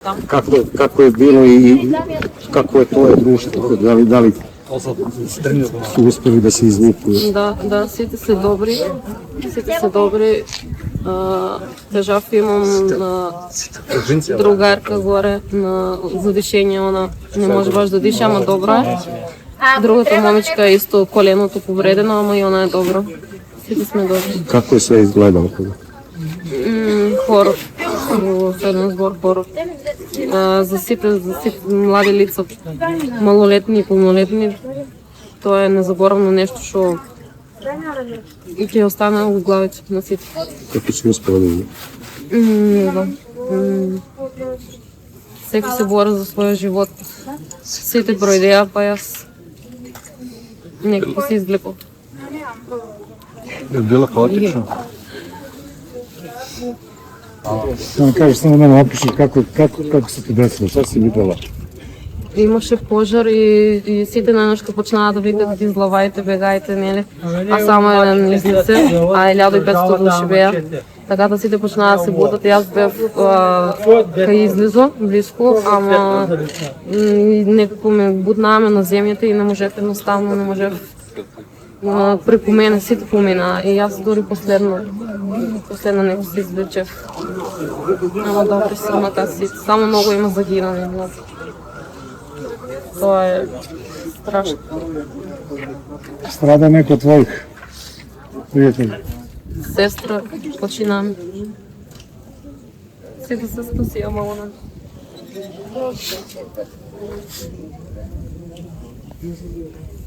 Како е било и какво е тоа друштво, дали су успели да се извикнат? Да, сите се добри. Тежав имам другарка горе на задишение, она не може баш да диша, ама добра е. Другата момичка е исто коленото повредено, ама и она е добра. Сите сме добри. Како е се изгледало? Хорор. Во еден збор хорор. За сите млади лица, малолетни и полнолетни, тоа е незаборавно нешто што ќе остане во главите на сите. Како се успела да ги? Не знам. Секој се бори за својот живот. Сите проидеа, па јас некако се извлеков. Е било хаотично? Само кажеш, само да ме опишеш како се ти десло, што си видела? Имаше пожар и сите најнашко почнаа да викат излавајте, бегајте, нели? А само еден излице, а 1500 души беа. Така да сите почнаа да се будат, јас бев кај излизо, близко, ама некако ме буднааме на земјата и не можев едноставно, не можев преку мене, сите помина и јас дори последно некој се извлечев. Ама добри се има сите, само многу има загинали. Тоа е страшно. Страда некој од твоих пријатели? Сестра почина ми. Сите се спасија мало на.